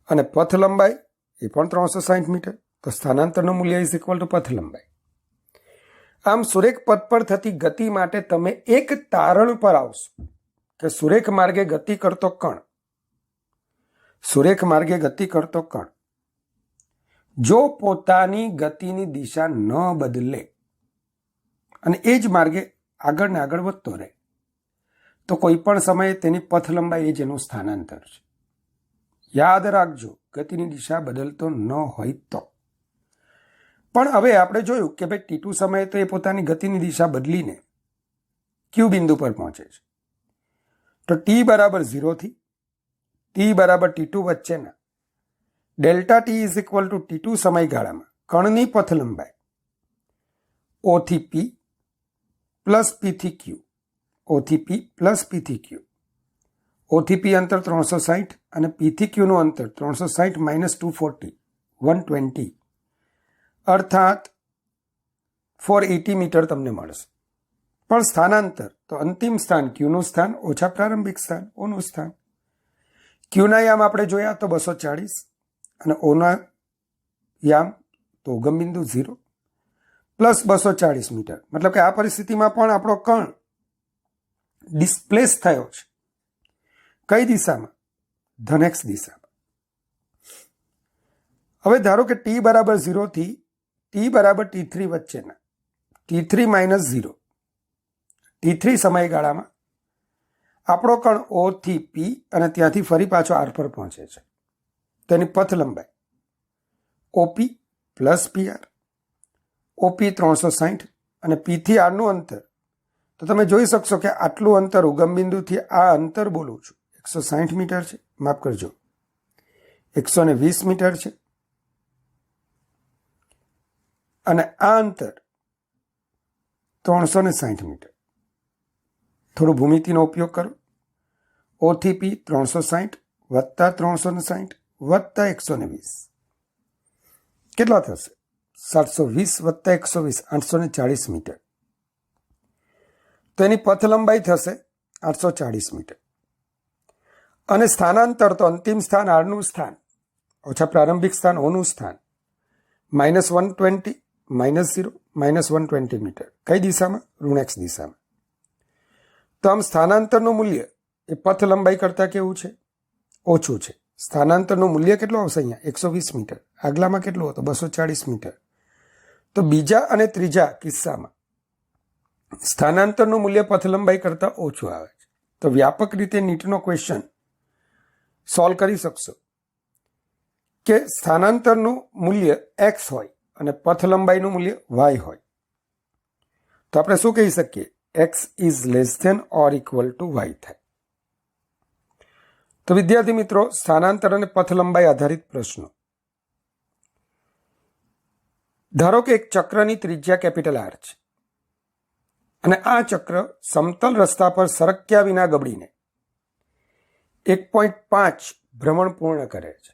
અને પથ લંબાઈ એ પણ 360 મીટર. તો સ્થાનાંતરનું મૂલ્ય ઇઝ ઇક્વલ ટુ પથ લંબાઈ. આમ સુરેખ પથ પર થતી ગતિ માટે તમે એક તારણ પર આવશો કે સુરેખ માર્ગે ગતિ કરતો કણ, સુરેખ માર્ગે ગતિ કરતો કણ જો પોતાની ગતિની દિશા ન બદલે અને એ જ માર્ગે આગળ ને આગળ વધતો રહે, તો કોઈ પણ સમયે તેની પથ લંબાઈ એ જ એનું સ્થાનાંતર છે. યાદ રાખજો, ગતિની દિશા બદલતો ન હોય તો. પણ હવે આપણે જોયું કે ભાઈ T2 સમયે તો એ પોતાની ગતિની દિશા બદલીને Q બિંદુ પર પહોંચે છે. તો T બરાબર 0 થી T બરાબર T2 વચ્ચેના delta T is equal two T2 સમયગાળામાં કણની પથ લંબાઈ O થી P પ્લસ P થી Q, O થી P પ્લસ P થી Q, O થી P અંતર 360 અને P થી Q નું અંતર 360 માઇનસ 240 120, અર્થાત 480 મીટર તમને મળશે. પણ સ્થાનાંતર તો અંતિમ સ્થાન Q નું સ્થાન ઓછા પ્રારંભિક સ્થાન O નું સ્થાન. Q ના યામ આપણે જોયા તો 240 અને O ના યામ તો ઉગમ બિંદુ 0 પ્લસ 240 મીટર. મતલબ કે આ પરિસ્થિતિમાં પણ આપણો કણ ડિસ્પ્લેસ થયો છે. કઈ દિશામાં? ધન એક્સ દિશામાં. હવે ધારો કે T બરાબર 0 થી T બરાબર T3 વચ્ચેના T3 માઇનસ 0 T3 સમયગાળામાં આપણો કણ O થી P અને ત્યાંથી ફરી પાછો R પર પહોંચે છે. તેની પથ લંબાઈ OP પ્લસ PR, OP 360 અને P થી R નું અંતર, તો તમે જોઈ શકશો કે આટલું અંતર ઉગમ બિંદુથી આ અંતર બોલું છું 160 મીટર છે, માફ કરજો 120 મીટર છે, અને આ અંતર 360 મીટર. થોડું ભૂમિતિનો ઉપયોગ કરો. O થી P 360 વત્તા 360 વત્તા 120 કેટલા થશે? 720 વત્તા 120 840 મીટર. તો એની પથ લંબાઈ થશે 840 મીટર. અને સ્થાનાંતર તો અંતિમ સ્થાન R નું સ્થાન ઓછા પ્રારંભિક સ્થાન O નું સ્થાન માઇનસ 120 માઇનસ 0 માઇનસ 120 મીટર. કઈ દિશામાં? ઋણ એક્સ દિશામાં. તો આમ સ્થાનાંતરનું મૂલ્ય એ પથ લંબાઈ કરતાં કેવું છે? ઓછું છે. સ્થાનાંતરનું મૂલ્ય કેટલું આવશે અહીંયા? 120 મીટર. આગલામાં કેટલું હતું? 240 મીટર. તો બીજા અને ત્રીજા કિસ્સામાં સ્થાનાંતરનું મૂલ્ય પથ લંબાઈ કરતાં ઓછું આવે છે. તો વ્યાપક રીતે નીટનો ક્વેશ્ચન સોલ્વ કરી શકશો કે સ્થાનાંતરનું મૂલ્ય x હોય અને પથ લંબાઈનું મૂલ્ય y હોય, તો આપણે શું કહી શકીએ? x is less than or equal to y થાય. તો વિદ્યાર્થી મિત્રો, સ્થાનાંતર અને પથ લંબાઈ આધારિત પ્રશ્નો. ધારો કે એક ચક્રની ત્રિજ્યા કેપિટલ R છે અને આ ચક્ર સમતલ રસ્તા પર સરક્યા વિના ગબડીને 1.5 ભ્રમણ પૂર્ણ કરે છે.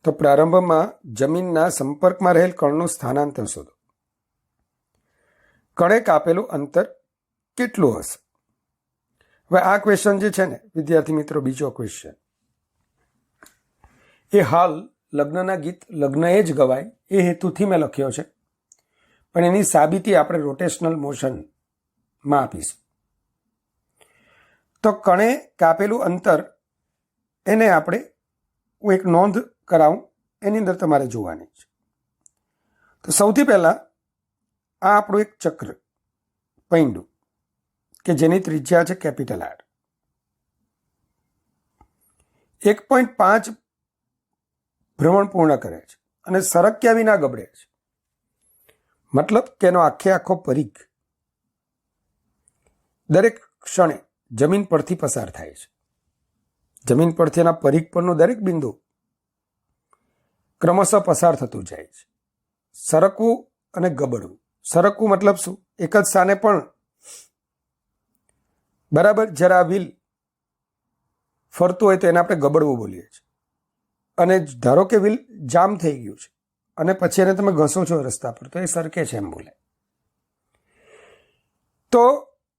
તો પ્રારંભમાં જમીનના સંપર્કમાં રહેલ કણનું સ્થાનાંતર શોધો. કણે કાપેલું અંતર કેટલું હશે? હવે આ ક્વેશ્ચન જે છે ને વિદ્યાર્થી મિત્રો, બીજો ક્વેશ્ચન એ હાલ લગ્નના ગીત લગ્ન એ જ ગવાય એ હેતુથી મેં લખ્યો છે, પણ એની સાબિતી આપણે રોટેશનલ મોશનમાં આપીશું. તો કણે કાપેલું અંતર એને આપણે હું એક નોંધ કરાવું, એની અંદર તમારે જોવાની છે. તો સૌથી પહેલાં આ આપણું એક ચક્ર પૈંડું કે જેની ત્રિજ્યા છે કેપિટલ આર, 1.5 ભ્રમણ પૂર્ણ કરે છે અને સરક્યા વિના ગબડે છે. મતલબ કે એનો આખો પરિઘ દરેક ક્ષણે જમીન પરથી પસાર થાય છે. જમીન પરથી એના પરિઘ પરનું દરેક બિંદુ ક્રમશઃ પસાર થતું જાય છે. સરકવું અને ગબડવું. સરકવું મતલબ શું? એક જ સ્થાને પણ બરાબર જ્યારે આ વ્હીલ ફરતું હોય તો એને આપણે ગબડવું બોલીએ છીએ. અને ધારો કે વ્હીલ જામ થઈ ગયું છે અને પછી એને તમે ઘસો છો રસ્તા પર તો એ સરકે છે એમ બોલે. તો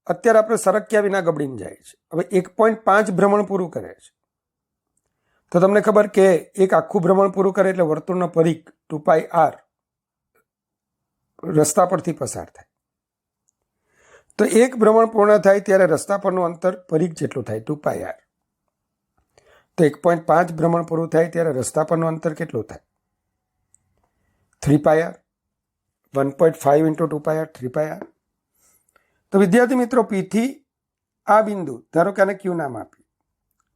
અત્યારે આપણે સરક્યા વિના ગબડીને જાય છે. હવે 1.5 ભ્રમણ પૂરું કરે છે તો તમને ખબર કે એક આખું ભ્રમણ પૂરું કરે એટલે વર્તુળનો પરિઘ 2πr રસ્તા પરથી પસાર થાય. તો એક ભ્રમણ પૂર્ણ થાય ત્યારે રસ્તા પરનું અંતર પરિઘ જેટલું થાય 2πr. તો 1.5 ભ્રમણ પૂરું થાય ત્યારે રસ્તા પરનું અંતર કેટલું થાય? 3πr. 1.5 into 2πr 3πr. તો વિદ્યાર્થી મિત્રો, પીથી આ બિંદુ ધારો કે આને ક્યુ નામ આપ્યું,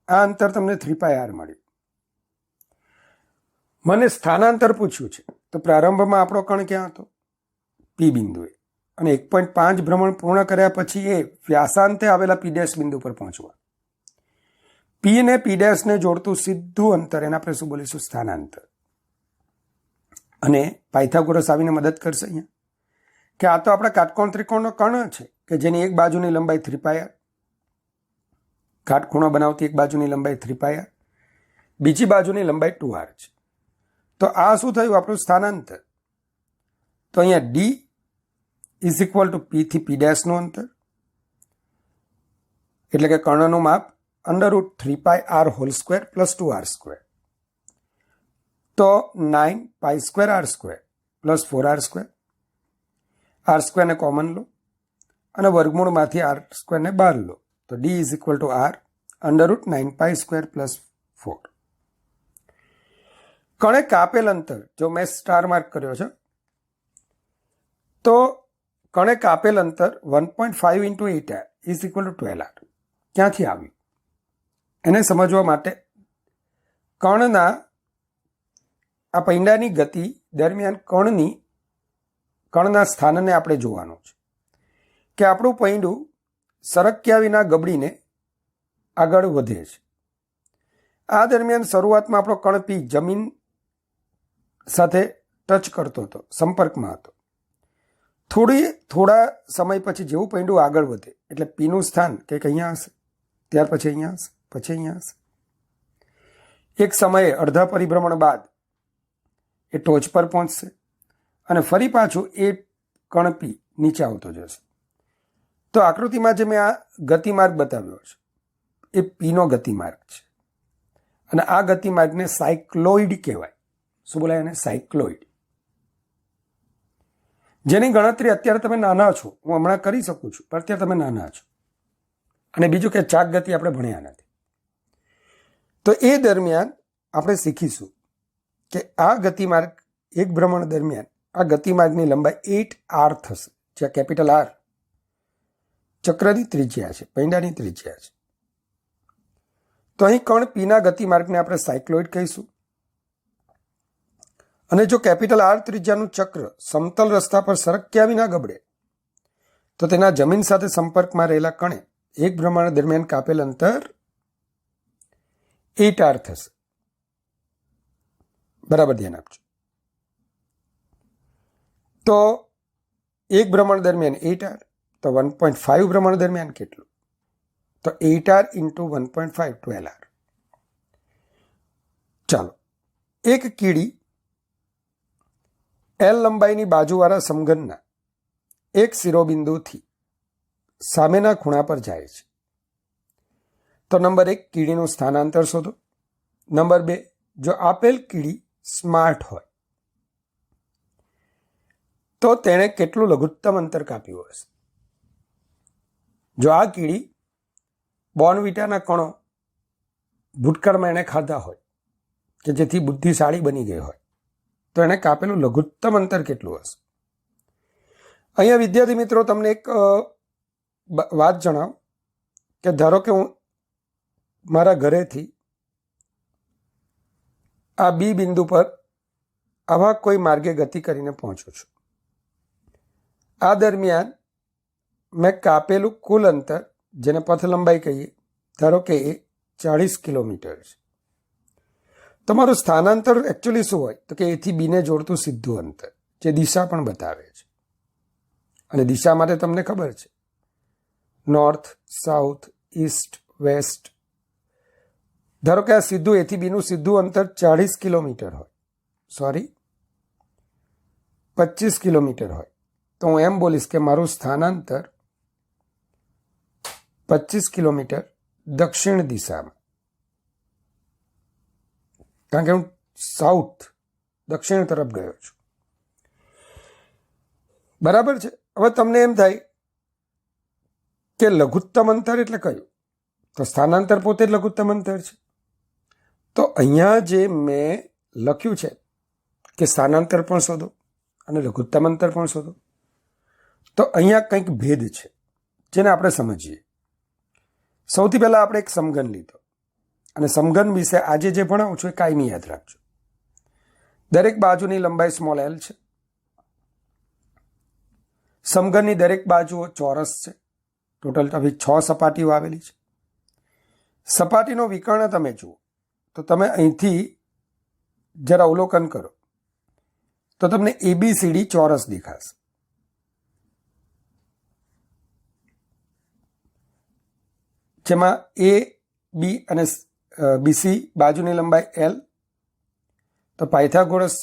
આ અંતર તમને 3πr મળ્યું. મને સ્થાનાંતર પૂછ્યું છે તો પ્રારંભમાં આપણો કણ ક્યાં હતો? પી બિંદુએ. અને 1.5 ભ્રમણ પૂર્ણ કર્યા પછી એ વ્યાસાંતે આવેલા પી ડેશ બિંદુ પર પહોંચવા. પી ને પી ડેશને જોડતું સીધું અંતર એને આપણે શું બોલીશું? સ્થાનાંતર. અને પાયથાગોરસ આવીને મદદ કરશે અહીંયા કે આ તો આપણા કાટકોણ ત્રિકોણનો કર્ણ છે કે જેની એક બાજુની લંબાઈ 3πr, કાટખૂણો બનાવતી એક બાજુની લંબાઈ 3πr, બીજી બાજુની લંબાઈ 2r છે. તો આ શું થયું? આપણું સ્થાનાંતર. તો અહીંયા ડી ઇઝ ઇક્વલ ટુ પી થી પી ડેશનું અંતર એટલે કે કર્ણનું માપ √3πr whole square plus 2r². તો 9π²r² પ્લસ 4r². r² ને કોમન લો અને વર્ગમૂળમાંથી r² ને બહાર લો. તો d is equal to r √9π² plus 4. કણે કાપેલ અંતર જો મેં સ્ટાર માર્ક કર્યો છે તો કણે કાપેલ અંતર 1.5 into 8r is equal two 12r. ક્યાંથી આવ્યું? એને સમજવા માટે કણના આ પૈંડાની ગતિ દરમિયાન કણના સ્થાનને આપણે જોવાનું છે કે આપણું પૈંડું સરક્યા વિના ગબડીને આગળ વધે છે. આ દરમિયાન શરૂઆતમાં આપણો કણ પી જમીન સાથે ટચ કરતો હતો, સંપર્કમાં હતો. થોડા સમય પછી જેવું પૈંડું આગળ વધે એટલે પીનું સ્થાન કંઈક અહીંયા હશે, ત્યાર પછી અહીંયા હશે, પછી અહીંયા હશે. એક સમયે અડધા પરિભ્રમણ બાદ એ ટોચ પર પહોંચશે અને ફરી પાછું એ કણ પી નીચે આવતો જશે. તો આકૃતિમાં જે મેં આ ગતિમાર્ગ બતાવ્યો છે એ પીનો ગતિમાર્ગ છે અને આ ગતિમાર્ગને સાયક્લોઇડ કહેવાય. શું બોલાય એને? સાયક્લોઇડ. જેની ગણતરી અત્યારે તમે નાના છો, હું હમણાં કરી શકું છું, પણ અત્યારે તમે નાના છો. અને બીજું કે ચાક ગતિ આપણે ભણ્યા નથી. તો એ દરમિયાન આપણે શીખીશું કે આ ગતિમાર્ગ એક ભ્રમણ દરમિયાન આ ગતિમાર્ગની લંબાઈ 8r થશે, જ્યાં કેપિટલ R ચક્રની ત્રિજ્યા છે, પૈંડાની ત્રિજ્યા છે. તો અહીં કણ પીના ગતિમાર્ગને આપણે સાયક્લોઇડ કહીશું. અને જો કેપિટલ R ત્રિજ્યાનું ચક્ર સમતલ રસ્તા પર સરક્યા વિના ગબડે તો તેના જમીન સાથે સંપર્કમાં રહેલા કણે એક ભ્રમણ દરમિયાન કાપેલ અંતર 8r થશે. બરાબર ધ્યાન આપજો. તો એક ભ્રમણ દરમિયાન 8r, તો તો 1.5 ભ્રમણ દરમિયાન કેટલું? તો 8r ઇન્ટુ 1.5 12r. ચાલો, એક કીડી L લંબાઈની બાજુવાળા સમઘનના એક શિરોબિંદુથી સામેના ખૂણા પર જાય છે. તો નંબર 1, કીડીનું સ્થાનાંતર શોધો. નંબર 2, જો આપેલ કીડી સ્માર્ટ હોય તો તેણે કેટલું લઘુત્તમ અંતર કાપ્યું હશે? જો આ કીડી બોર્નવિટાના કણો ભૂતકાળમાં એણે ખાધા હોય કે જેથી બુદ્ધિશાળી બની ગઈ હોય તો એણે કાપેલું લઘુત્તમ અંતર કેટલું હશે? અહીંયા વિદ્યાર્થી મિત્રો તમને એક વાત જણાવ કે ધારો કે હું મારા ઘરેથી આ બી બિંદુ પર આવા કોઈ માર્ગે ગતિ કરીને પહોંચું છું. આ દરમિયાન મેં કાપેલું કુલ અંતર, જેને પથ લંબાઈ કહીએ, ધારો કે એ 40 કિલોમીટર છે. તમારું સ્થાનાંતર એકચ્યુઅલી શું હોય? તો કે એથી બીને જોડતું સીધું અંતર, જે દિશા પણ બતાવે છે. અને દિશા માટે તમને ખબર છે, નોર્થ, સાઉથ, ઈસ્ટ, વેસ્ટ. ધારો કે આ સીધું એથી બીનું સીધું અંતર 40 કિલોમીટર હોય, 25 કિલોમીટર હોય, તો હું એમ બોલીશ કે મારું સ્થાનાંતર 25 કિલોમીટર દક્ષિણ દિશામાં, કારણ કે હું સાઉથ દક્ષિણ તરફ ગયો છું. બરાબર છે. હવે તમને એમ થાય કે લઘુત્તમ અંતર એટલે કયું? તો સ્થાનાંતર પોતે જ લઘુત્તમ અંતર છે. તો અહીંયા જે મેં લખ્યું છે કે સ્થાનાંતર પણ શોધો અને લઘુત્તમ અંતર પણ શોધો, તો અહીંયા કંઈક ભેદ છે જેને આપણે સમજીએ. સૌથી પહેલાં આપણે એક સમઘન લીધો, અને સમઘન વિશે આજે જે ભણાવું છું એ કાયમી યાદ રાખજો. દરેક બાજુની લંબાઈ સ્મોલ l છે. સમઘનની દરેક બાજુઓ ચોરસ છે. ટોટલ 6 સપાટીઓ આવેલી છે. સપાટીનો વિકર્ણ તમે જુઓ તો તમે અહીંથી જરા અવલોકન કરો તો તમને ABCD ચોરસ દેખાશે. જેમાં A, B અને BC બાજુની લંબાઈ L. તો પાયથાગોરસ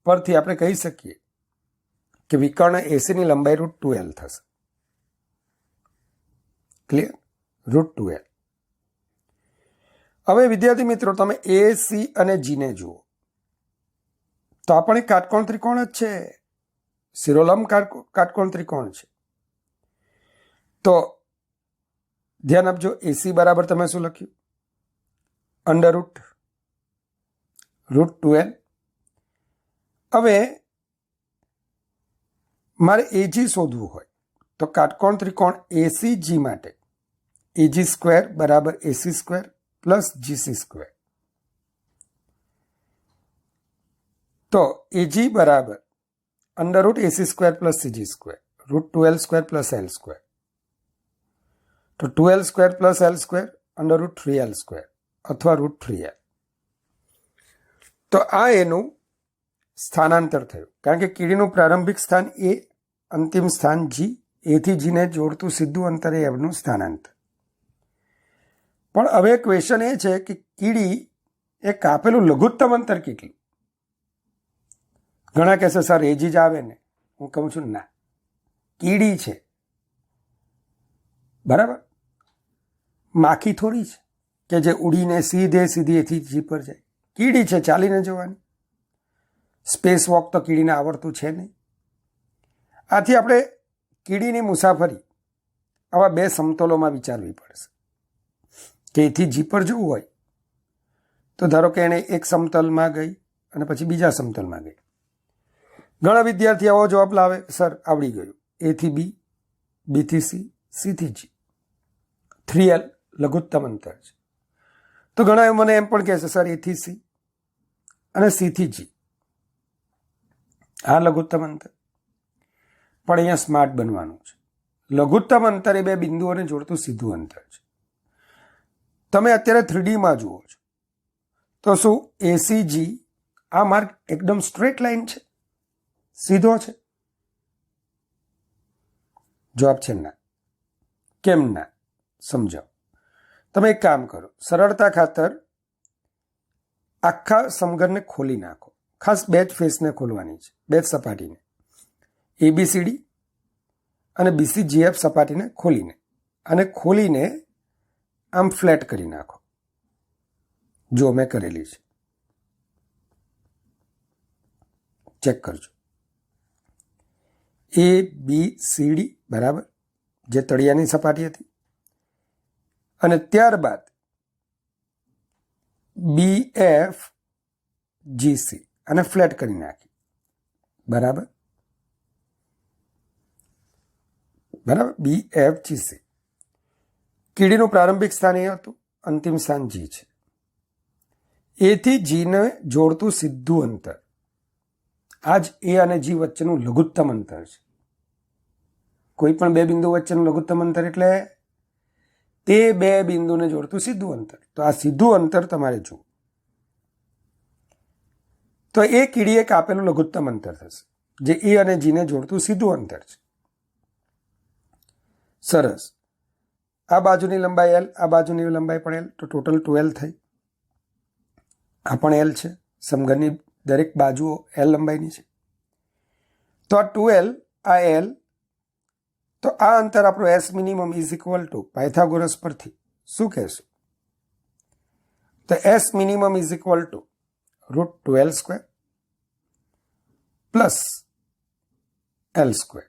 પરથી આપણે કહી શકીએ કે વિકર્ણ AC ની લંબાઈ √2l થશે. ક્લિયર? √2l. હવે વિદ્યાર્થી મિત્રો તમે A, C અને G ને જુઓ તો આ પણ એક કાટકોણ ત્રિકોણ જ છે, શિરોલંબ કાટકોણ ત્રિકોણ છે. તો ધ્યાન આપજો, AC બરાબર તમે શું લખ્યું? √2l. હવે મારે AG શોધવું હોય તો કાટકોણ ત્રિકોણ ACG માટે AG² બરાબર AC² પ્લસ GC². તો AG બરાબર √AC² plus CG² √2l² plus l². તો 2l² પ્લસ l² √3l² અથવા √3l. તો આ એનું સ્થાનાંતર થયું, કારણ કે કીડીનું પ્રારંભિક સ્થાન A, અંતિમ સ્થાન G, A થી G ને જોડતું સીધું અંતર એ એનું સ્થાનાંતર. પણ હવે ક્વેશ્ચન એ છે કે કીડી એ કાપેલું લઘુત્તમ અંતર કેટલું? ઘણા કહેશે સર AG જ આવે ને. હું કહું છું ના, કીડી છે, બરાબર? માખી થોડી છે કે જે ઉડીને સીધી એથી G પર જાય. કીડી છે, ચાલીને જવાની. સ્પેસ વોક તો કીડીને આવડતું છે નહીં. આથી આપણે કીડીની મુસાફરી આવા 2 સમતલોમાં વિચારવી પડશે કે એથી G પર જવું હોય તો ધારો કે એણે એક સમતલમાં ગઈ અને પછી બીજા સમતલમાં ગઈ. ઘણા વિદ્યાર્થી આવો જવાબ લાવે, સર આવડી ગયું, A થી B, B થી C, C થી G, 3l લઘુત્તમ અંતર છે. તો ઘણા મને એમ પણ કહેશે સર A થી C અને C થી G આ લઘુત્તમ અંતર. પણ અહીંયા સ્માર્ટ બનવાનું છે. લઘુત્તમ અંતર એ 2 બિંદુઓને જોડતું સીધું અંતર છે. તમે અત્યારે 3Dમાં જુઓ છો તો શું ACG આ માર્ગ એકદમ સ્ટ્રેટ લાઈન છે, સીધો છે? જવાબ છે ના. કેમ ના? સમજાવો. તમે એક કામ કરો, સરળતા ખાતર આખા સમઘનને ખોલી નાખો. ખાસ બે જ ફેસને ખોલવાની છે, બે જ સપાટીને, ABCD અને BCGF સપાટીને ખોલીને આમ ફ્લેટ કરી નાખો. જો મેં કરેલી છે, ચેક કરજો. ABCD બરાબર, જે તળિયાની સપાટી હતી, અને ત્યારબાદ BFGC અને ફ્લેટ કરી નાખી. બરાબર BFGC. કીડીનું પ્રારંભિક સ્થાન એ હતું, અંતિમ સ્થાન G છે. A થી G ને જોડતું સીધું અંતર, આ જ A અને G વચ્ચેનું લઘુત્તમ અંતર છે. કોઈ પણ બે બિંદુ વચ્ચેનું લઘુત્તમ અંતર એટલે તે બે બિંદુને જોડતું સીધું અંતર. તો આ સીધું અંતર તમારે જુઓ. તો એ કીડીએ કાપેલું લઘુત્તમ અંતર થશે, જે A અને G ને જોડતું સીધું અંતર છે. સરસ. આ બાજુની લંબાઈ L, આ બાજુની લંબાઈ પણ L, તો ટોટલ 2L થઈ. આ પણ L છે, સમઘનની દરેક બાજુઓ L લંબાઈની છે. તો આ 2L, આ L, તો આ અંતર આપણું S minimum is equal two Pythagoras પરથી શું કહેશું? તો S minimum is equal two √2L² plus L².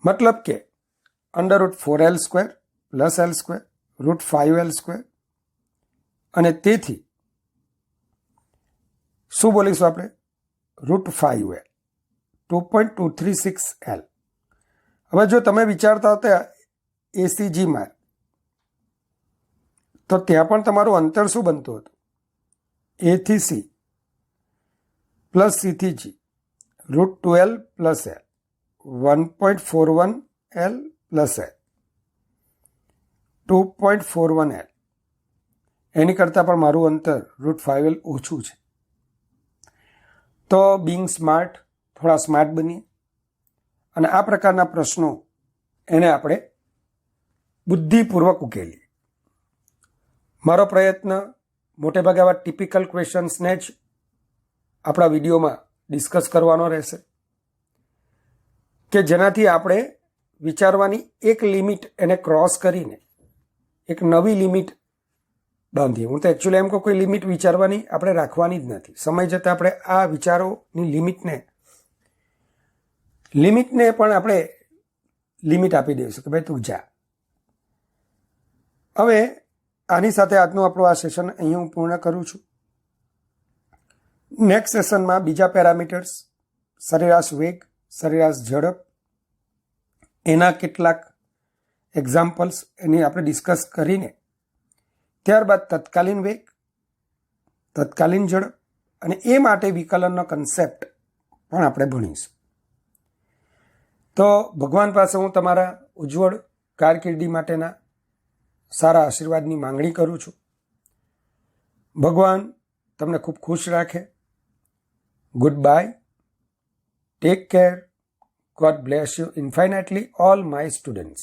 મતલબ કે √4L² પ્લસ L² √5L², અને તેથી શું બોલીશું આપણે? √5L, 2.236L. હવે જો તમે વિચારતા હતા ACG માં, તો ત્યાં પણ તમારું અંતર શું બનતું હતું? A થી C પ્લસ C થી G, √2L plus L, 1.41L plus L, 2.41L. એની કરતાં પણ મારું અંતર √5L ઓછું છે. તો બિંગ સ્માર્ટ, થોડા સ્માર્ટ બનીએ અને આ પ્રકારના પ્રશ્નો એને આપણે બુદ્ધિપૂર્વક ઉકેલીએ. મારો પ્રયત્ન મોટેભાગે આવા ટિપિકલ ક્વેશ્ચન્સને જ આપણા વિડીયોમાં ડિસ્કસ કરવાનો રહેશે, કે જેનાથી આપણે વિચારવાની એક લિમિટ એને ક્રોસ કરીને એક નવી લિમિટ બાંધીએ. હું તો એકચ્યુઅલી એમ કહું, કોઈ લિમિટ વિચારવાની આપણે રાખવાની જ નથી. સમય જતાં આપણે આ વિચારોની લિમિટને પણ આપણે લિમિટ આપી દઈશું કે ભાઈ તું જા. હવે આની સાથે આજનું આપણું આ સેશન અહીં હું પૂર્ણ કરું છું. નેક્સ્ટ સેશનમાં બીજા પેરામીટર્સ, સરેરાશ વેગ, સરેરાશ ઝડપ, એના કેટલાક એક્ઝામ્પલ્સ એની આપણે ડિસ્કસ કરીને ત્યારબાદ તત્કાલીન વેગ, તત્કાલીન ઝડપ અને એ માટે વિકલનનો કન્સેપ્ટ પણ આપણે ભણીશું. તો ભગવાન પાસે હું તમારા ઉજ્જવળ કારકિર્દી માટેના સારા આશીર્વાદની માંગણી કરું છું. ભગવાન તમને ખૂબ ખુશ રાખે. Good bye. Take care. God bless you infinitely, all my students.